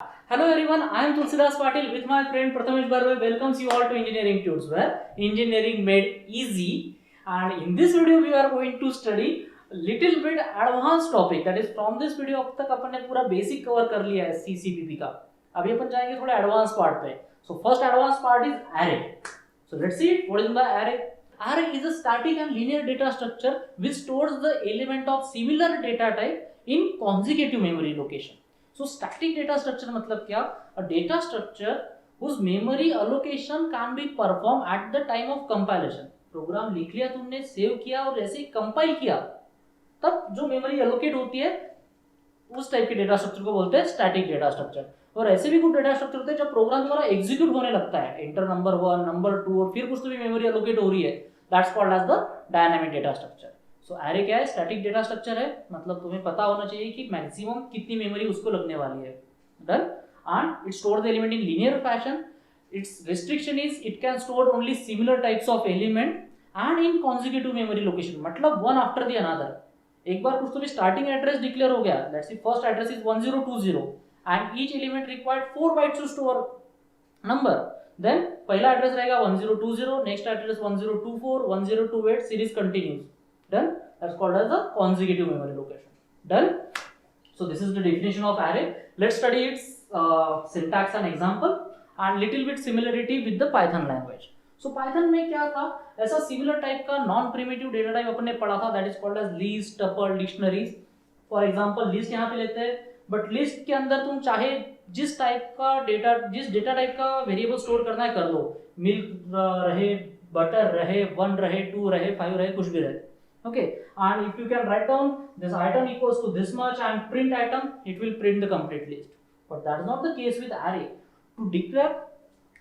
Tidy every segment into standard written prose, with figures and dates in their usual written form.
Hello everyone, I am Tulsidas Patil with my friend Prathamesh Barve welcomes you all to Engineering Tunes where engineering made easy. And in this video we are going to study little bit advanced topic, that is from this video अब तक अपन ने पूरा basic cover कर लिया है CCPP का. अभी अपन जाएंगे थोड़ा एडवांस पार्ट पे. So first advanced part is array. So let's see what is the array. Array is a static and linear data structure which stores the element of similar data type in consecutive memory location. So static data structure मतलब क्या? A data structure whose memory allocation can be performed at the time of compilation. Program लिख लिया तुमने, save किया और ऐसे ही compile किया, तब जो मेमोरी एलोकेट होती है उस टाइप के डेटा स्ट्रक्चर को बोलते हैं स्टैटिक डेटा स्ट्रक्चर. और ऐसे भी कुछ डेटा स्ट्रक्चर होते हैं जब प्रोग्राम द्वारा एग्जीक्यूट होने लगता है, एंटर नंबर 1 नंबर 2 और फिर कुछ तो भी मेमोरी एलोकेट हो रही है, that's called as the dynamic data structure. So array क्या है? स्टैटिक डेटा स्ट्रक्चर है, मतलब तुम्हें पता होना चाहिए कि मैक्सिमम कितनी मेमोरी उसको लगने वाली है. Done. And it store the element in linear fashion. It's restriction is it can store only similar types of element and in consecutive memory location, मतलब वन आफ्टर द अनदर. एक बार कुछ तो भी स्टार्टिंग एड्रेस डिक्लेयर हो गया, let's see first address is 1020 and each element required 4 bytes to store number. Then पहला address रहेगा 1020, next address 1024, 1028, series continues. Done. That's called as the consecutive memory location. Done. So this is the definition of array. Let's study its syntax and example and little bit similarity with the Python language. So Python में क्या था? ऐसा similar type का non primitive data type अपन ने पढ़ा था, that is called as list, tuple, dictionaries. For example list यहाँ पे लेते हैं, but list के अंदर तुम चाहे जिस टाइप का डेटा, जिस डेटा टाइप का वेरिएबल स्टोर करना है कर लो. मिल्क रहे, बटर रहे, 1 रहे, 2 रहे, 5 रहे, कुछ भी रहे. Okay, and if you can write down this item equals to this much and print item, it will print the complete list. But that is not the case with array. To declare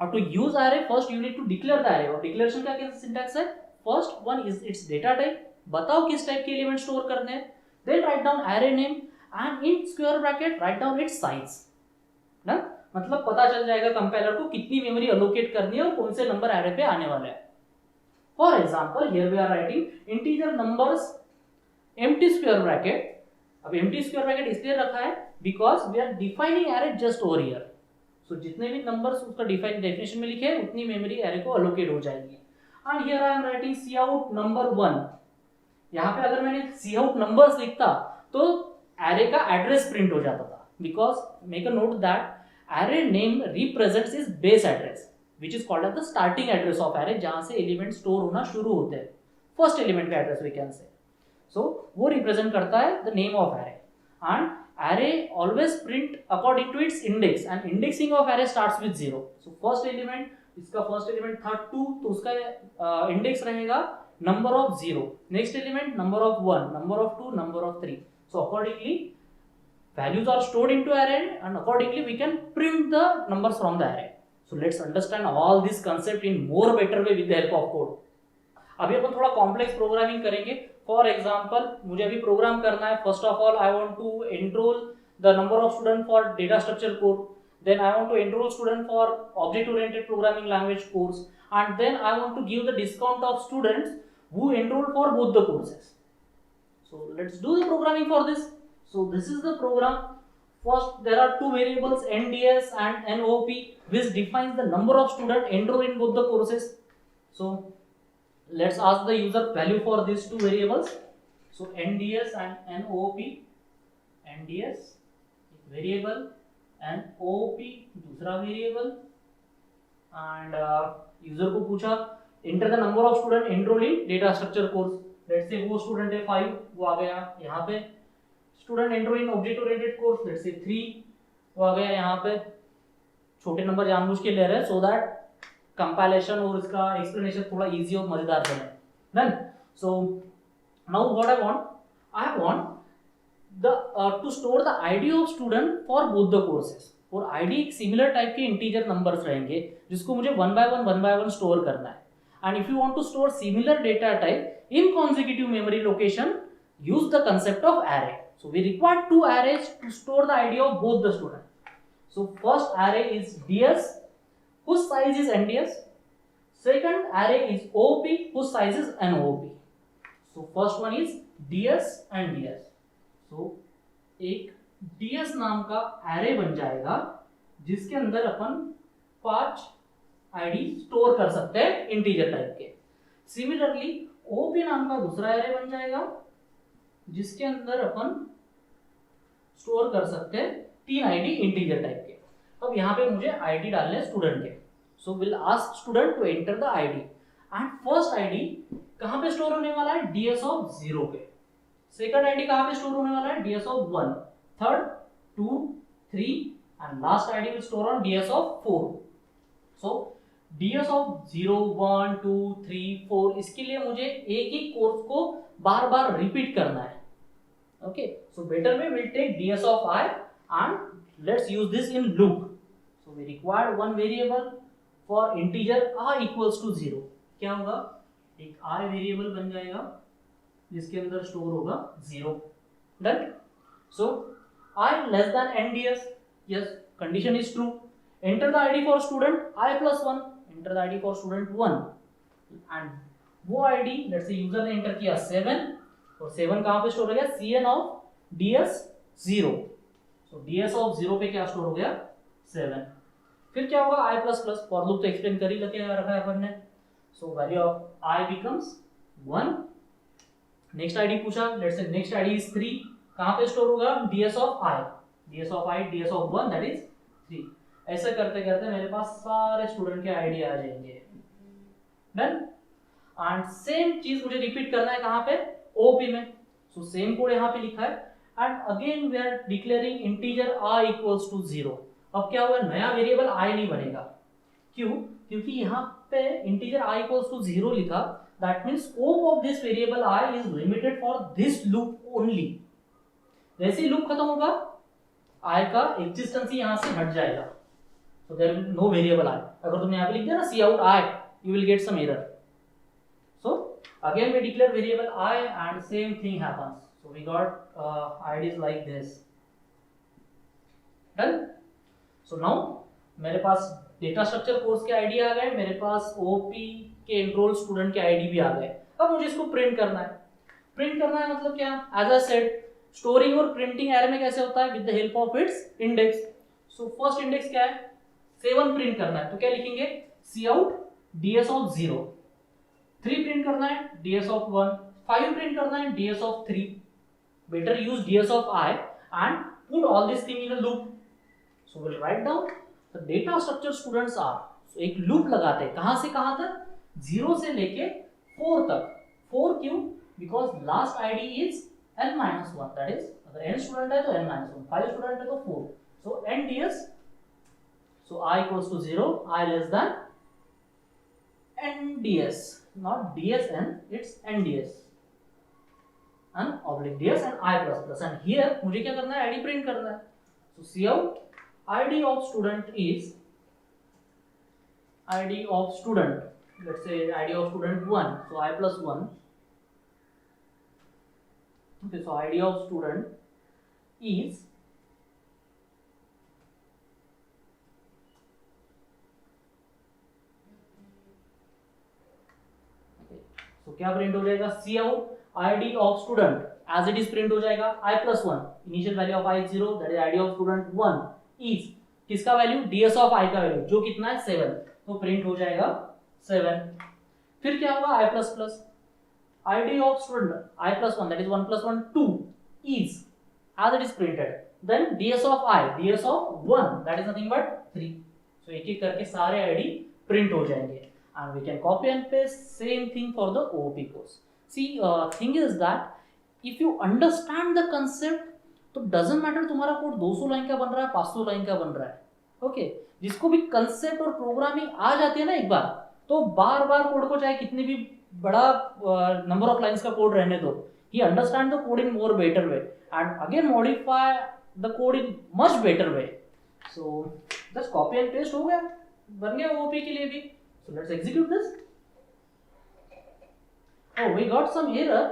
or to use array, first you need to declare the array. और declaration का क्या syntax है? First one is its data type. बताओ किस type के element store करने हैं. Then write down array name and in square bracket write down its size. ना, मतलब पता चल जाएगा कंपाइलर को कितनी मेमोरी अलोकेट करनी है और कौन से नंबर array पे आने वाले हैं. For example, here we are writing integer numbers empty square bracket. अब empty square bracket इसलिए रखा है because we are defining array just over here. So जितने भी numbers उसका definition में लिखे हैं उतनी memory array को allocate हो जाएगी. And here I am writing cout number 1. यहाँ पे अगर मैंने cout numbers लिखता तो array का address print हो जाता था, because make a note that array name represents its base address, which is called as the starting address of array, जहां से एलिमेंट स्टोर होना शुरू होते हैं. फर्स्ट एलिमेंट का address we can say. So वो रिप्रेजेंट करता है the name of array. And array always print according to its index and indexing of array starts with 0. So first element, इसका first element था 2, तो उसका index रहेगा number of 0. Next element number of 1, number of 2, number of 3. So accordingly values are stored into array and accordingly we can print the numbers from the array. So let's understand all this concept in more better way with the help of code. अभी अपन थोड़ा complex programming करेंगे. For example मुझे अभी program करना है. First of all I want to enroll the number of student for data structure course, then I want to enroll student for object oriented programming language course, and then I want to give the discount of students who enroll for both the courses. So let's do the programming for this. So this is the program. First there are two variables NDS and NOP which defines the number of students enrolled in both the courses. So let's ask the user value for these two variables. So NDS and NOP. NDS variable and OP दूसरा variable. And user को पूछा enter the number of students enrolled in data structure course. Let's say वो student है 5, वो आ गया यहाँ पे. Student enrol in object oriented course, let's say 3, वो आ गया यहाँ पे. छोटे नंबर जानबूझ के ले रहे हैं सो दैट कंपाइलेशन और इसका एक्सप्लेनेशन थोड़ा इजी और मजेदार बने. Then so now what I want the to store the ID of student for both the courses. और आईडी एक सिमिलर टाइप के इंटीजर नंबर्स रहेंगे जिसको मुझे वन बाय वन स्टोर करना है. And if you want to store similar data type in consecutive memory location, use the concept of array. So we require two arrays to store the ID of both the students. So first array is DS whose size is NDS. Second array is OP whose size is NOP. So first one is DS and DS. So एक DS नाम का array बन जाएगा जिसके अंदर अपन 5 ID store कर सकते हैं इंटीजर टाइप के। सिमिलरली ओपी नाम का दूसरा एरे बन जाएगा जिसके अंदर अपन स्टोर कर सकते हैं 3 आईडी इंटीजर टाइप के। अब यहाँ पे मुझे आईडी डालने स्टूडेंट के, so will ask student to enter the ID and first ID कहाँ पे स्टोर होने वाला है, ds ऑफ 0 पे। सेकंड आईडी कहाँ पे स्टोर होने वाला है, ds of 1, third 2 3 and last ID will store on ds of 4। So ds of 0 1 2 3 4 इसके लिए मुझे एक ही कोर्स को बार बार रिपीट करना है। Okay, so better way will take ds of I and let's use this in loop. So we require one variable for integer I equals to 0. क्या होगा, एक I वेरिएबल बन जाएगा जिसके अंदर स्टोर होगा 0। Done. So I less than nds, yes, condition is true. Enter the id for student I plus 1, enter the id for student 1 and वो id let's say user ने एंटर किया 7 और 7 कहाँ पे स्टोर हो गया, cn of ds 0। So ds of 0 पे क्या स्टोर हो गया, 7। फिर क्या होगा, i plus plus, for loop तो एक्सप्लेन कर ही रखा है अपन ने। So value of i becomes 1। Next ID पूछा, let's say next ID is 3, कहां पे स्टोर होगा, ds of i, ds of 1 that is 3। ऐसे करते करते मेरे पास सारे स्टूडेंट के आईडी आ जाएंगे। डन। एंड सेम चीज मुझे रिपीट करना है कहां पे, ओपी में। सो सेम कोड यहां पे लिखा है and again we are declaring integer i equals to 0। अब क्या हुआ, नया वेरिएबल i नहीं बनेगा। क्यों, क्योंकि यहाँ पे इंटीजर i इक्वल्स टू 0 लिखा, that means scope of this variable i is limited for this loop only. जैसे ही लूप खत्म होगा i का एग्जिस्टेंस ही यहाँ से हट जाएगा, so there will no variable i। अगर तुमने यहाँ पे लिख दिया ना cout i, you will get some error. So again we declare variable I and same thing happens. So we got IDs like this. Done. So now मेरे पास data structure course के ID आ गए, मेरे पास ओपी के enrol student के ID भी आ गए। अब मुझे इसको प्रिंट करना है। प्रिंट करना है मतलब क्या, एज आई सेड स्टोरिंग और प्रिंटिंग एरे में कैसे होता है, with the help of its index. So first index क्या है, 7 प्रिंट करना है, तो क्या लिखेंगे, cout ds ऑफ 0। 3 प्रिंट करना है, ds ऑफ 1। 5 प्रिंट करना है, ds of 3। Better use ds of I and put all this thing in a loop. So we'll write down the data structure students are. So एक loop लगाते हैं, कहां से कहां तक, 0 से लेके 4 तक। 4 क्यों, because last ID is n-1, that is अगर n स्टूडेंट है तो n-1, 5 स्टूडेंट है तो 4। So n ds, so I equals to 0, I less than n ds, not dsn, it's n ds and oblique ds and I plus plus। and here मुझे क्या करना है, id print करना है। so cout id of student is id of student, let's say id of student 1, so I plus 1। okay, so id of student is so क्या print हो जाएगा, cout id of student as it is print हो जाएगा I plus 1, initial value of I 0, that is id of student 1 is किसका value, ds of I का value जो कितना है 7, तो प्रिंट हो जाएगा 7। फिर क्या होगा, I plus plus id of student I plus 1 that is 1 plus 1 2 is as it is printed, then ds of I, ds of 1 that is nothing but 3। so एक एक करके सारे id प्रिंट हो जाएंगे and we can copy and paste same thing for the OOP course। see thing is that if you understand the concept तो doesn't matter तुम्हारा code 200 line का बन रहा है 500 लाइन का बन रहा है। ओके, जिसको भी कंसेप्ट और प्रोग्रामिंग आ जाती है ना एक बार, तो बार बार कोड को चाहे कितनी भी बड़ा नंबर ऑफ लाइंस का कोड रहने दो, ही understand the code in more better way and again modify the code in much better way. So just copy and paste हो गया, बन गया ओपी के लिए भी। So let's execute this. oh we got some error,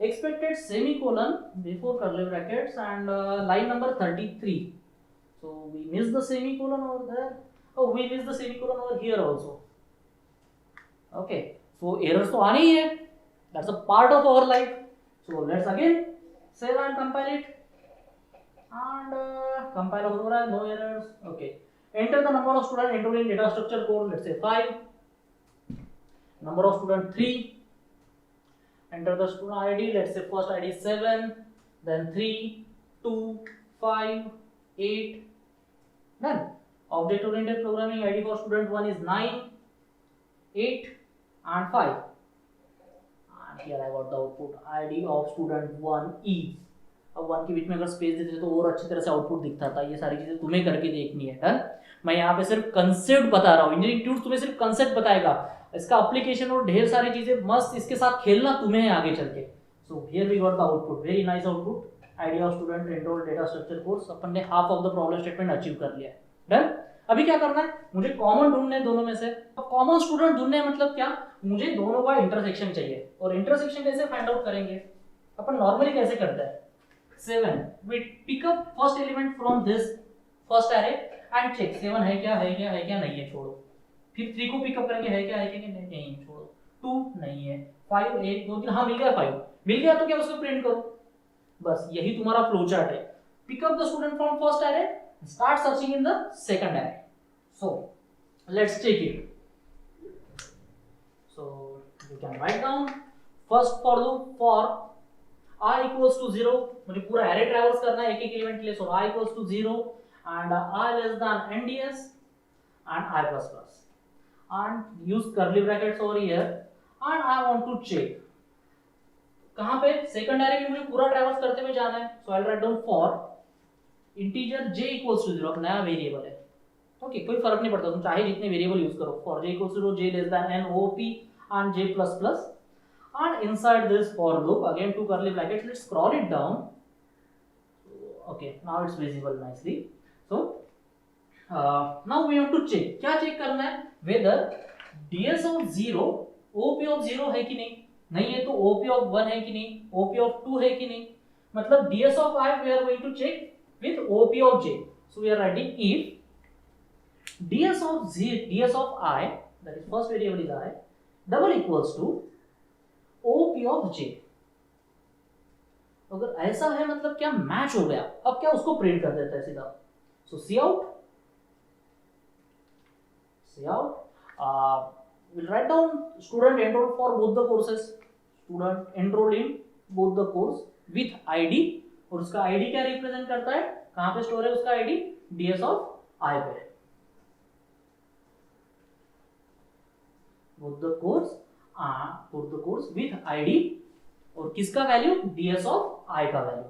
expected semicolon before curly brackets and line number 33, so we missed the semicolon over there। oh we missed the semicolon over here also। okay, so errors तो आनी ही है, that's a part of our life। so let's again save and compile it and compile हो रहा है, no errors। okay, Enter the number of students enrolled in data structure course, let's say 5. Number of student 3. Enter the student ID, let's say first ID 7, then 3, 2, 5, 8. Done. Object oriented programming ID for student 1 is 9, 8 and 5. And here I got the output ID of student 1 is. अब 1 के बीच में अगर space देते तो और अच्छी तरह से आउटपुट दिखता था। ये सारी चीजें तुम्हें करके देखनी है। डन। मैं यहाँ पे सिर्फ कंसेप्ट बता रहा हूँ, इंजीनियरिंग ट्यूट्स तुम्हें सिर्फ कंसेप्ट बताएगा, इसका एप्लीकेशन और ढेर सारी चीजें मस्त इसके साथ खेलना तुम्हें है आगे चल के। So here we got the output, very nice output, idea of student enrolled data structure course. अपन ने half of the problem statement achieve कर लिया है। डन। अभी क्या करना है, मुझे कॉमन ढूंढने दोनों में से। अब कॉमन स्टूडेंट ढूंढने मतलब क्या, मुझे दोनों का इंटरसेक्शन चाहिए। और इंटरसेक्शन कैसे फाइंड आउट करेंगे, अपन नॉर्मली कैसे करते हैं, 7 we pick up first element from this first array and check 7 है क्या नहीं है, छोड़ो। फिर 3 को पिकअप करेंगे, है क्या नहीं, छोड़ो। 2 नहीं है, 5 1 2 3 हाँ मिल गया, 5 मिल गया तो क्या उसको प्रिंट करो। बस यही तुम्हारा फ्लो चार्ट है। Pick up the student from first array, start searching in the second array. So let's check it. So you can write down first for loop for I equals to 0, मुझे पूरा array traverse करना है एक एक element के लिए। सो I equals to 0 and I less than NDS and I plus plus and use curly brackets over here and I want to check कहाँ पे, सेकंड एरे में मुझे पूरा ट्रैवर्स करते हुए जाना है। सो I'll write down for integer j equals to 0, नया वेरिएबल है। ओके कोई फर्क नहीं पड़ता, तुम चाहे जितने वेरिएबल यूज करो। for j equals to 0, j less than n op and j plus plus and inside this for loop again two curly brackets. Let's scroll it down. Okay, now it's visible nicely. So now we have to check, क्या check करना है, whether ds of 0 op of 0 है कि नहीं है तो op of 1 है कि नहीं, op of 2 है कि नहीं। मतलब ds of I we are going to check with op of j. So we are writing if ds of I, that is first variable is I, double equals to OP of j। अगर ऐसा है मतलब क्या match हो गया, अब क्या उसको प्रिंट कर देता है सीधा। सो सी out we'll write down student enrolled for both the courses, student enrolled in both the course with ID, और उसका ID क्या रिप्रेजेंट करता है, कहां पे स्टोर है उसका ID, ds of I पे। both the course with ID और किसका वैल्यू, ds of I का वैल्यू।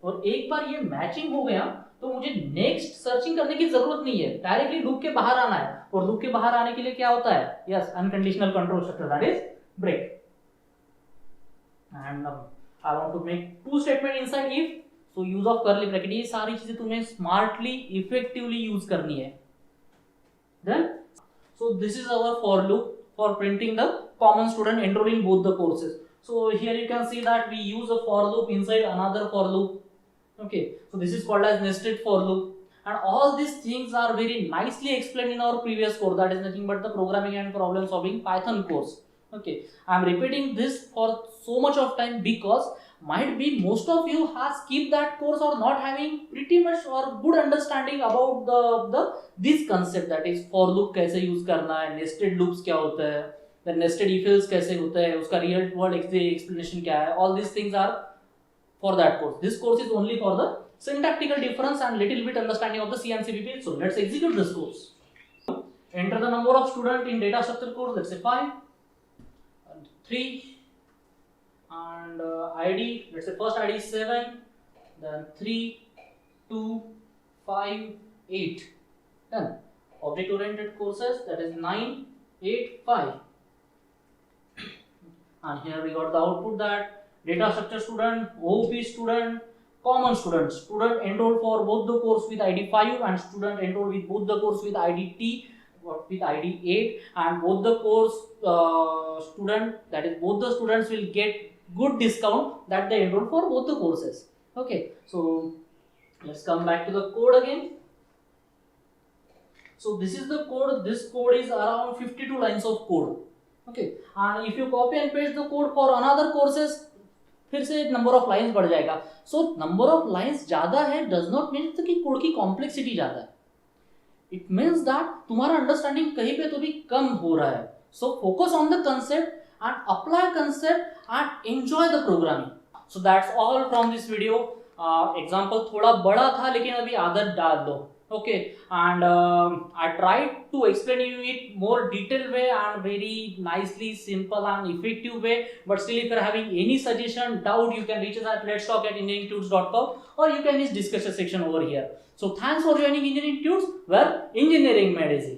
और एक बार ये मैचिंग हो गया तो मुझे नेक्स्ट सर्चिंग करने की जरूरत नहीं है, डायरेक्टली लूप के बाहर आना है। और लूप के बाहर आने के लिए क्या होता है, yes unconditional control structure, that is break. And I want to make two statement inside if, so use of curly bracket. ये सारी चीजें तुम्हें स्मार्टली इफेक्टिवली यूज करनी है। Then so this is our for loop for printing the common student enrolled in both the courses. So here you can see that we use a for loop inside another for loop. Okay, so this is called as nested for loop, and all these things are very nicely explained in our previous course, that is nothing but the programming and problem solving Python course. Okay, I am repeating this for so much of time because might be most of you has skipped that course or not having pretty much or good understanding about the this concept, that is for loop कैसे use करना है, nested loops क्या होता है, then nested if else कैसे होता है, उसका real world explanation क्या है, all these things are for that course. This course is only for the syntactical difference and little bit understanding of the C and C++. So let's execute this course. Enter the number of student in data structure course, let's say 5 and 3 and ID, let's say first ID is 7, then 3, 2, 5, 8. Done. Object oriented courses, that is 9, 8, 5. And here we got the output that data structure student, OOP student, common student, student enrolled for both the course with ID 5 and student enrolled with both the course with ID T with ID 8, and both the course student, that is both the students will get good discount that they enroll for both the courses. Okay, so let's come back to the code again. So this is the code, this code is around 52 lines of code. Okay, and if you copy and paste the code for another courses, फिर से number of lines बढ़ जाएगा। So number of lines ज्यादा है does not mean कि code की complexity ज्यादा है। इट मीन्स दैट तुम्हारा अंडरस्टैंडिंग कहीं पे तो भी कम हो रहा है. So focus on the concept and apply concept and enjoy the programming. So that's all from this video. Example थोड़ा बड़ा था लेकिन अभी आदत डाल दो. Okay, and I tried to explain you it more detailed way and very nicely, simple and effective way. But still, if you're having any suggestion, doubt, you can reach us at letstalk@engineeringtunes.com or you can use discussion section over here. So thanks for joining Engineering Tunes, where engineering made easy.